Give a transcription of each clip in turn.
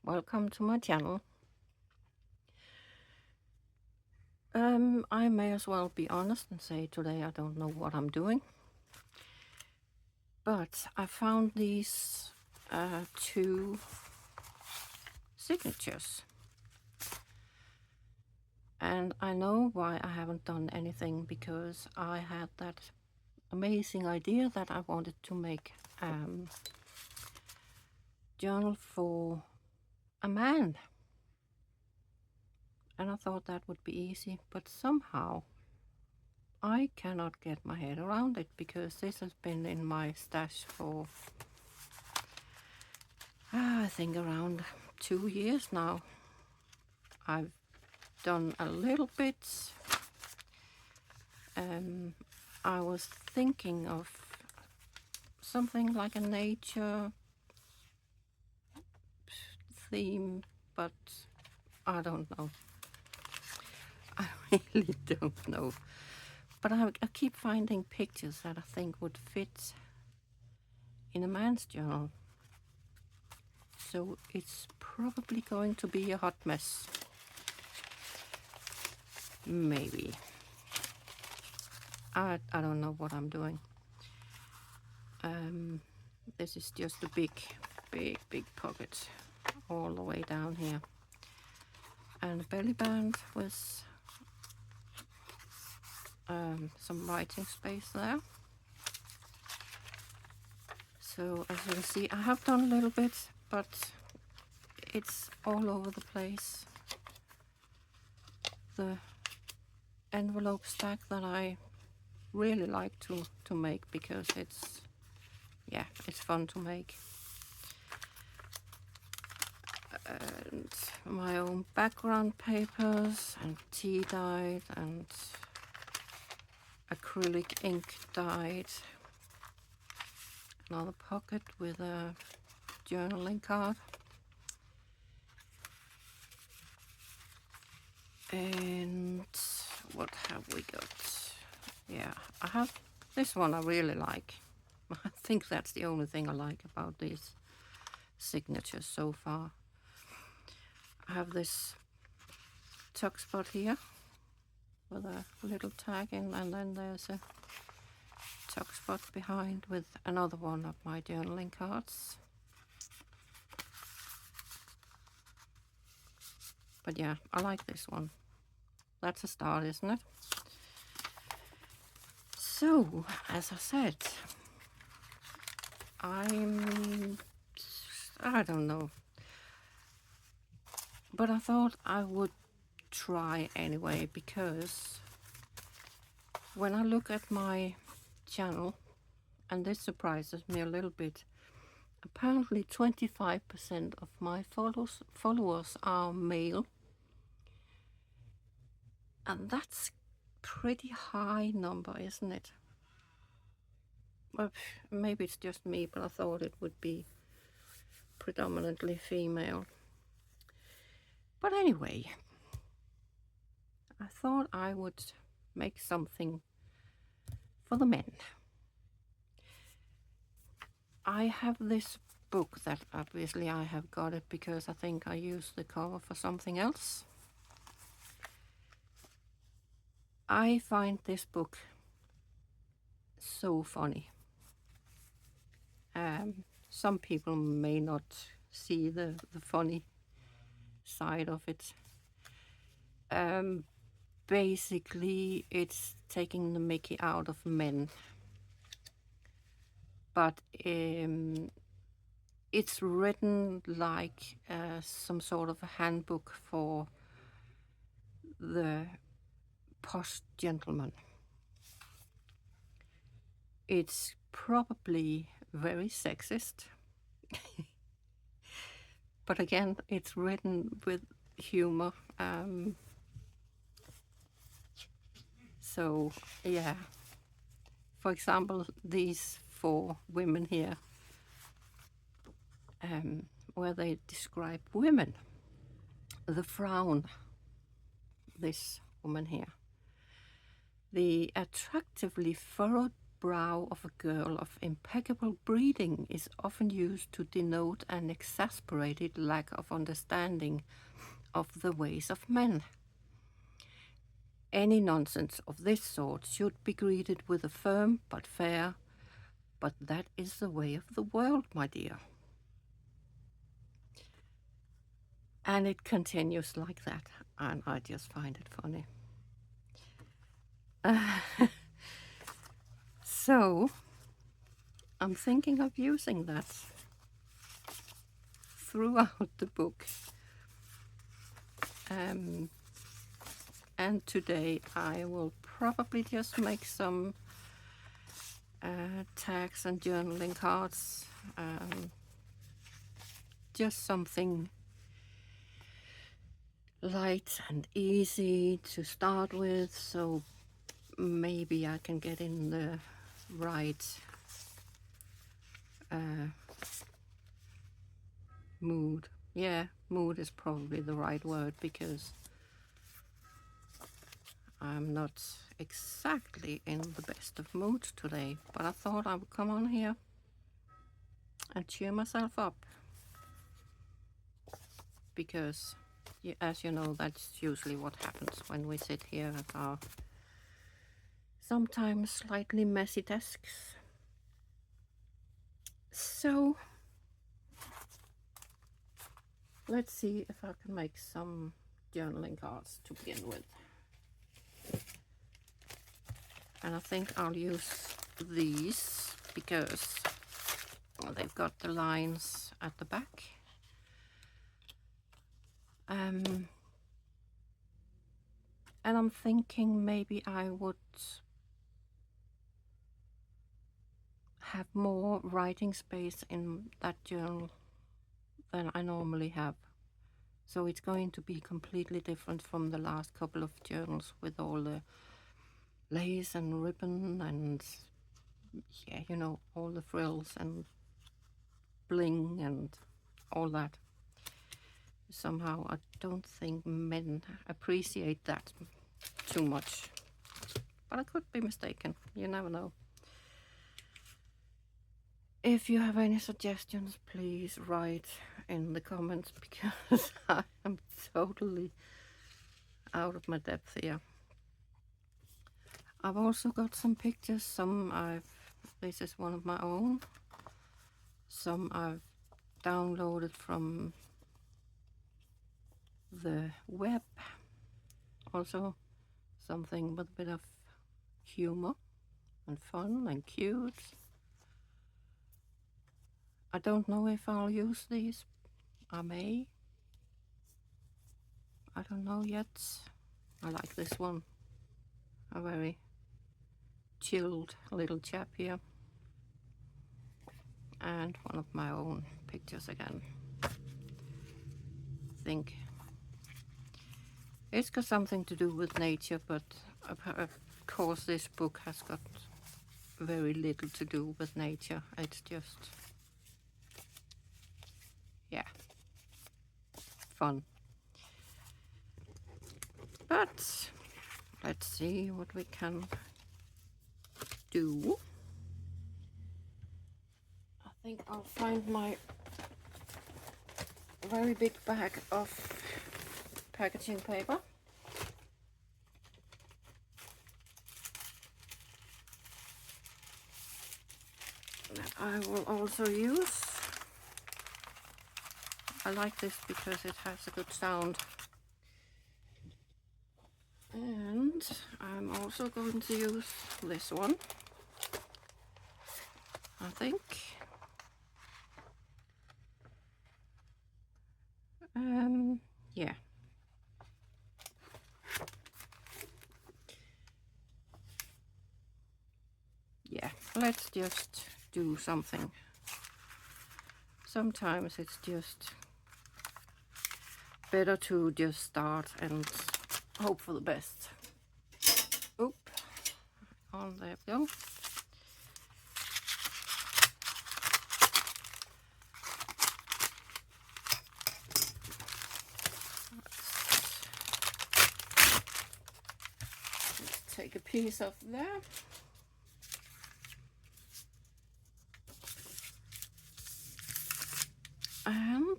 welcome to my channel. I may as well be honest and say today I don't know what I'm doing, but I found these two signatures, and I know why I haven't done anything, because I had that amazing idea that I wanted to make journal for a man, and I thought that would be easy, but somehow I cannot get my head around it, because this has been in my stash for I think around 2 years now. I've done a little bit. I was thinking of something like a nature theme, but I don't know. I really don't know. But I keep finding pictures that I think would fit in a man's journal. So it's probably going to be a hot mess. Maybe. I don't know what I'm doing. This is just a big pocket all the way down here, and a belly band with some writing space there. So as you can see, I have done a little bit, but it's all over the place. The envelope stack that I really like to make, because it's fun to make. And my own background papers and tea dyed and acrylic ink dyed. Another pocket with a journaling card. And what have we got? Yeah, I have this one I really like. I think that's the only thing I like about these signatures so far. I have this tuck spot here with a little tag in, and then there's a tuck spot behind with another one of my journaling cards. But yeah, I like this one. That's a start, isn't it? So, as I said, I don't know, but I thought I would try anyway, because when I look at my channel, and this surprises me a little bit, apparently 25% of my followers are male, and that's pretty high number, isn't it? Well, maybe it's just me, but I thought it would be predominantly female. But anyway, I thought I would make something for the men. I have this book that obviously I have got it because I think I used the cover for something else. I find this book so funny. Some people may not see the funny side of it. Basically, it's taking the mickey out of men, but it's written like some sort of a handbook for the posh gentleman. It's probably very sexist, but again, it's written with humor. So yeah, for example, these 4 women here, where they describe women. The frown, this woman here. The attractively furrowed brow of a girl of impeccable breeding is often used to denote an exasperated lack of understanding of the ways of men. Any nonsense of this sort should be greeted with a firm but fair, "But that is the way of the world, my dear." And it continues like that, and I just find it funny. So, I'm thinking of using that throughout the book. And today I will probably just make some tags and journaling cards. Just something light and easy to start with, so maybe I can get in the right mood. Yeah, mood is probably the right word, because I'm not exactly in the best of moods today, but I thought I would come on here and cheer myself up, because as you know, that's usually what happens when we sit here at our sometimes slightly messy desks. So let's see if I can make some journaling cards to begin with. And I think I'll use these because they've got the lines at the back. And I'm thinking maybe I would have more writing space in that journal than I normally have. So it's going to be completely different from the last couple of journals with all the lace and ribbon and, yeah, you know, all the frills and bling and all that. Somehow I don't think men appreciate that too much, but I could be mistaken. You never know. If you have any suggestions, please write in the comments, because I am totally out of my depth here. I've also got some pictures. This is one of my own. Some I've downloaded from the web. Also something with a bit of humor and fun and cute. I don't know if I'll use these. I may. I don't know yet. I like this one. A very chilled little chap here. And one of my own pictures again. I think it's got something to do with nature, but of course this book has got very little to do with nature. It's just, yeah, fun. But let's see what we can do. I think I'll find my very big bag of packaging paper. That I will also use. I like this because it has a good sound. And I'm also going to use this one, I think. Yeah. Yeah, let's just do something. Sometimes it's just better to just start and hope for the best. Oop. On there we go. Let's take a piece of there.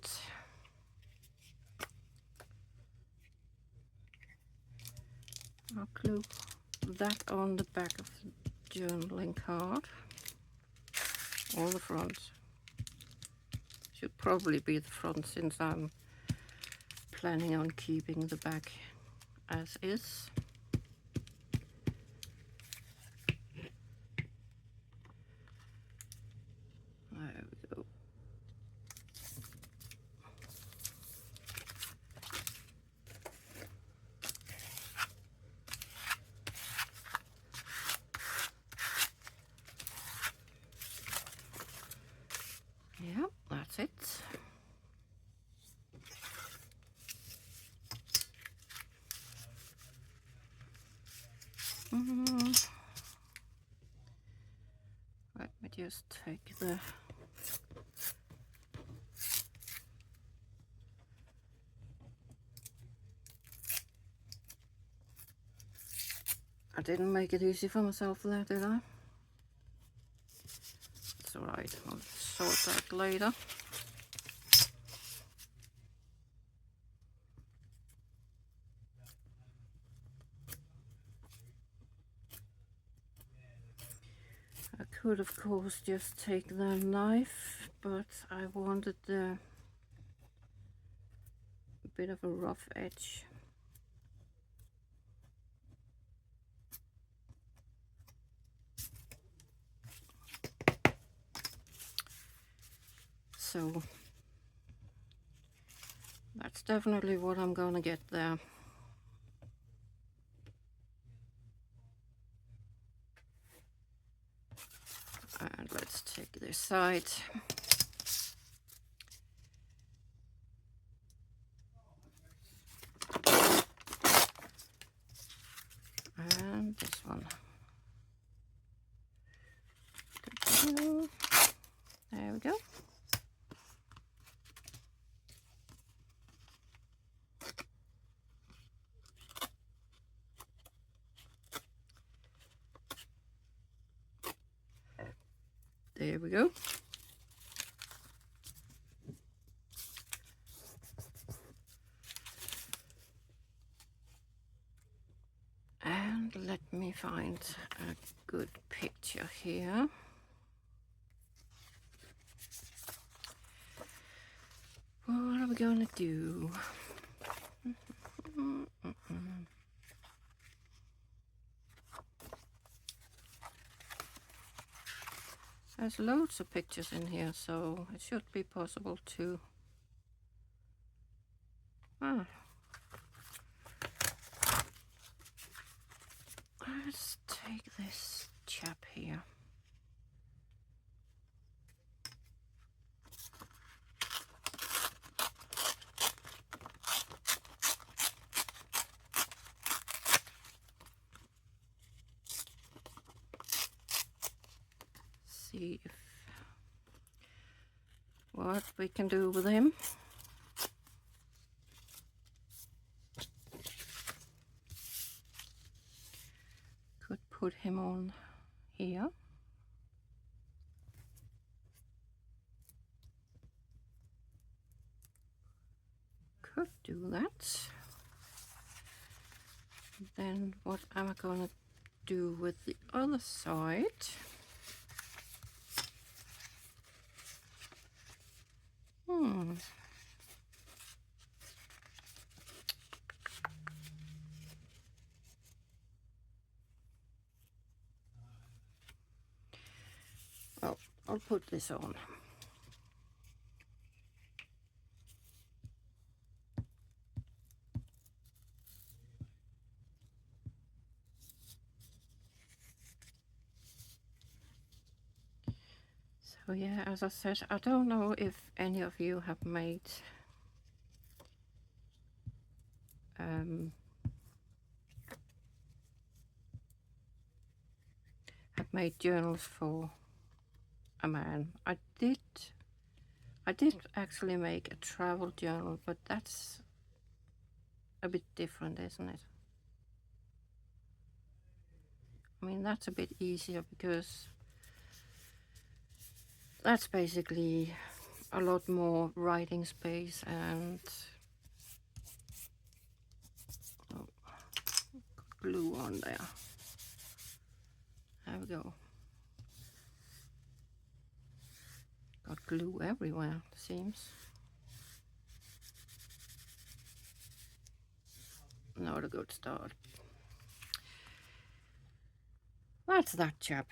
front. I'll glue that on the back of the journaling card, or the front. Should probably be the front since I'm planning on keeping the back as is. There we go. Yep, that's it. Let me just take the I didn't make it easy for myself there, did I? It's alright, I'll sort that later. I could of course just take the knife, but I wanted a bit of a rough edge. So that's definitely what I'm gonna get there. And let's take this side. And this one. There we go. There we go. And let me find a good picture here. What are we gonna do? There's loads of pictures in here, so it should be possible to... Let's take this chap here. See if what we can do with him. Could put him on here. Could do that. Then what am I gonna do with the other side? Well, I'll put this on. So yeah, as I said, I don't know if any of you have made journals for a man. I did actually make a travel journal, but that's a bit different, isn't it? I mean, that's a bit easier because that's basically a lot more writing space and glue on there. There we go. Got glue everywhere, it seems. Not a good start. That's that chap.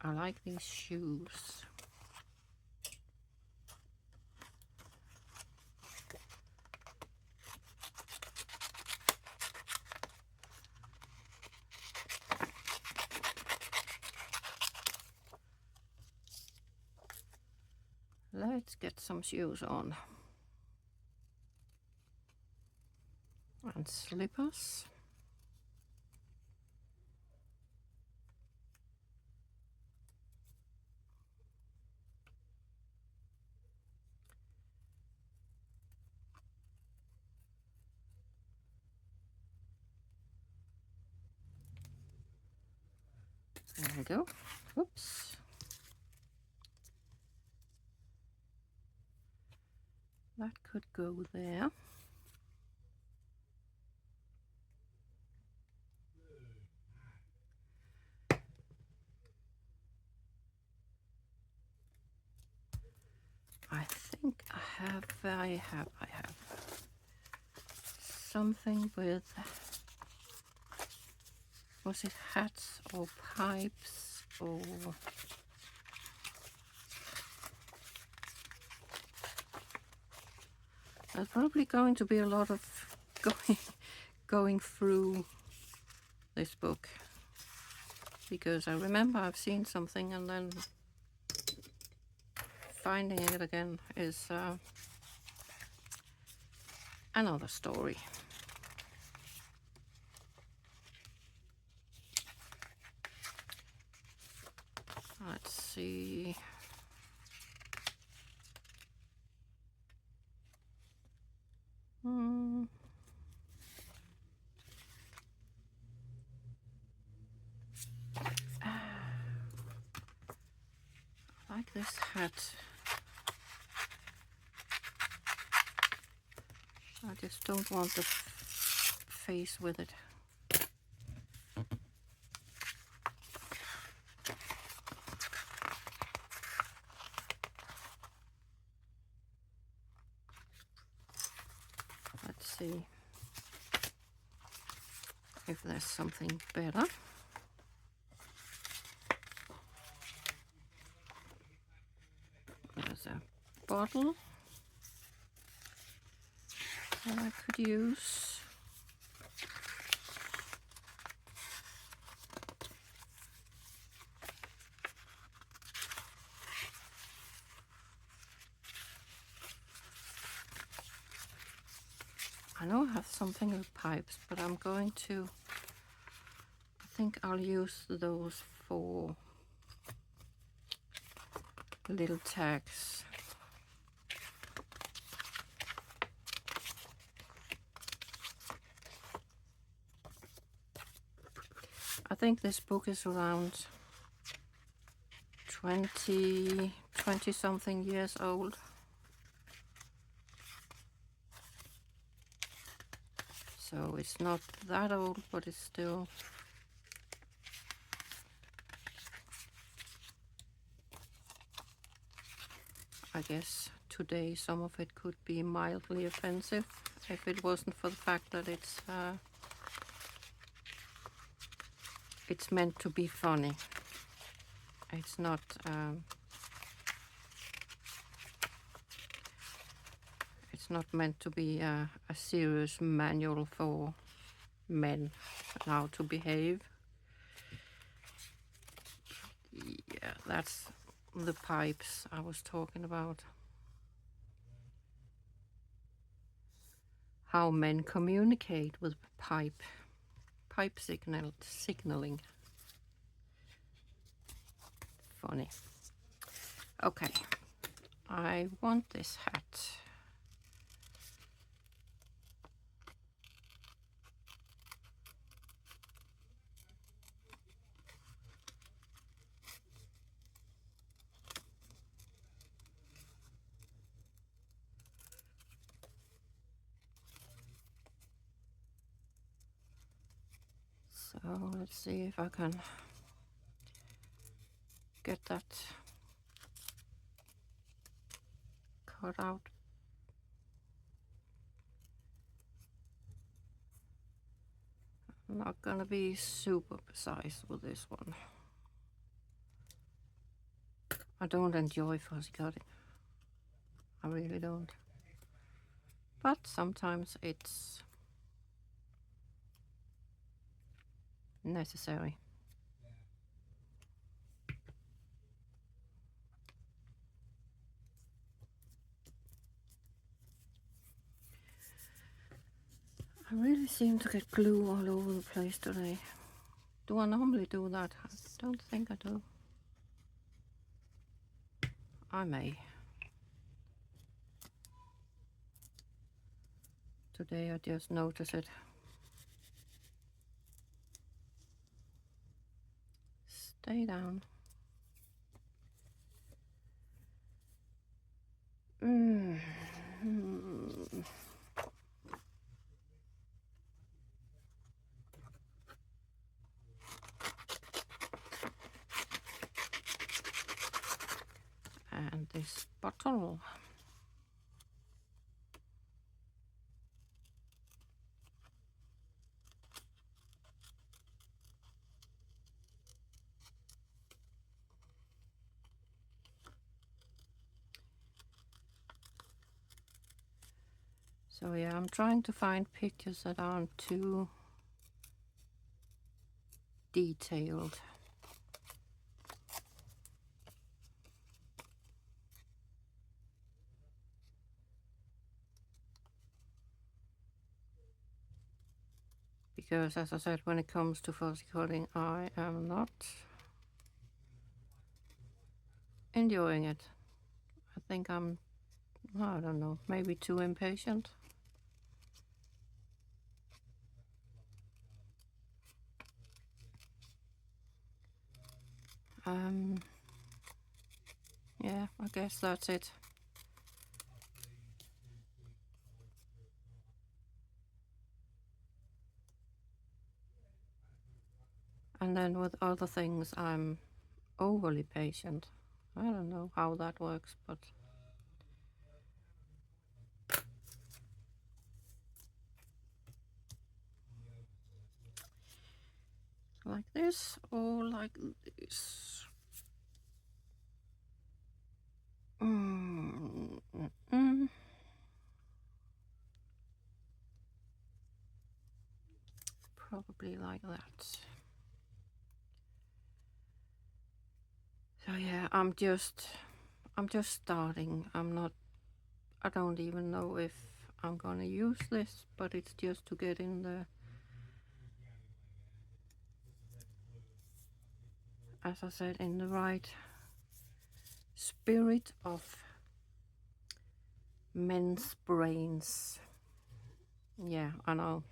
I like these shoes. Let's get some shoes on. And slippers. There we go. Oops. That could go there. I think I have something with, was it hats or pipes or there's probably going to be a lot of going through this book, because I remember I've seen something and then finding it again is another story. Let's see. I like this hat. I just don't want the face with it. Let's see if there's something better. There's a bottle that I could use. I know I have something with pipes, but I think I'll use those for little tags. I think this book is around 20 something years old. So it's not that old, but it's still I guess today some of it could be mildly offensive if it wasn't for the fact that it's meant to be funny. It's not it's not meant to be a serious manual for men on how to behave. Yeah, that's the pipes I was talking about. How men communicate with pipe signaling. Funny. Okay, I want this hat. So let's see if I can get that cut out. I'm not gonna be super precise with this one. I don't enjoy fussy cutting. I really don't. But sometimes it's necessary. I really seem to get glue all over the place today. Do I normally do that? I don't think I do. I may. Today I just noticed it. Stay down. And this bottle. So yeah, I'm trying to find pictures that aren't too detailed. Because as I said, when it comes to fussy cutting, I am not enjoying it. I think I don't know, maybe too impatient. Yeah, I guess that's it. And then with other things, I'm overly patient. I don't know how that works, but like this or like this. Probably like that. So yeah, I'm just starting. I don't even know if I'm gonna use this, but it's just to get in the, as I said, in the right spirit of men's brains. Yeah, I know.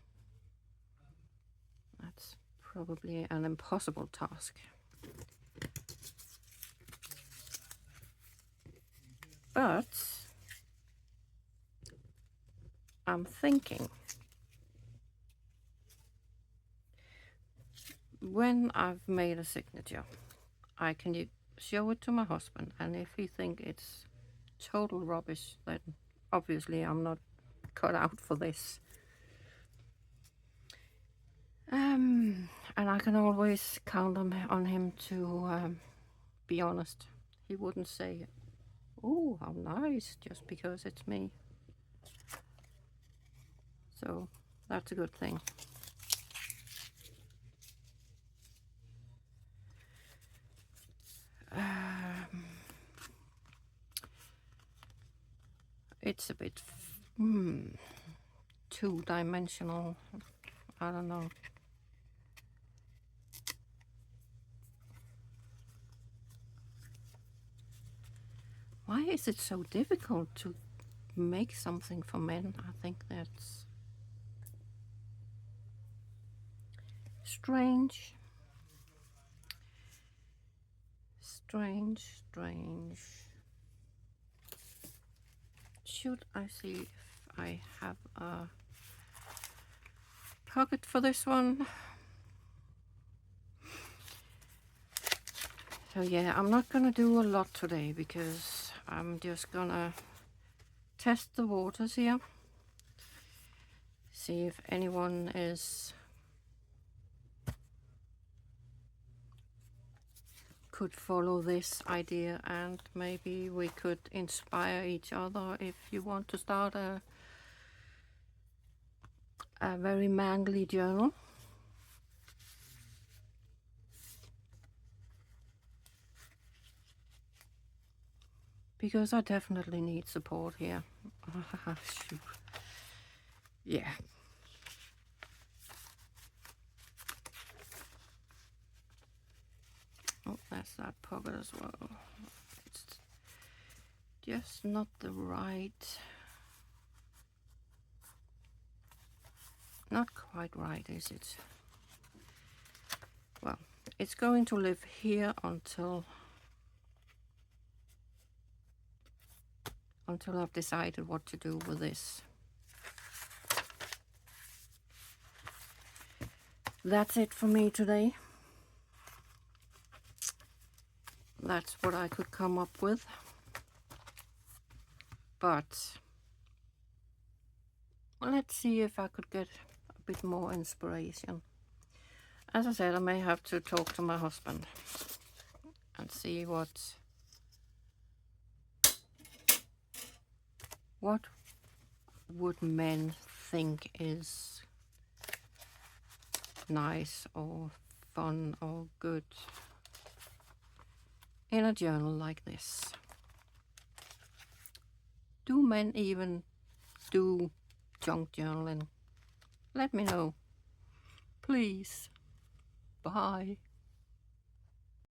That's probably an impossible task. But I'm thinking, when I've made a signature, I can show it to my husband, and if he think it's total rubbish, then obviously I'm not cut out for this. And I can always count on him to be honest. He wouldn't say, "Oh, how nice," just because it's me. So that's a good thing. It's a bit two-dimensional. I don't know. Why is it so difficult to make something for men? I think that's strange. Strange. Should I see if I have a pocket for this one? So yeah, I'm not gonna do a lot today because I'm just gonna test the waters here. See if anyone could follow this idea, and maybe we could inspire each other if you want to start a very manly journal. Because I definitely need support here. Shoot. Yeah. Oh, that's that pocket as well. It's just not the right... Not quite right, is it? Well, it's going to live here until I've decided what to do with this. That's it for me today. That's what I could come up with. But let's see if I could get a bit more inspiration. As I said, I may have to talk to my husband and see what would men think is nice or fun or good in a journal like this. Do men even do junk journaling? Let me know, please. Bye.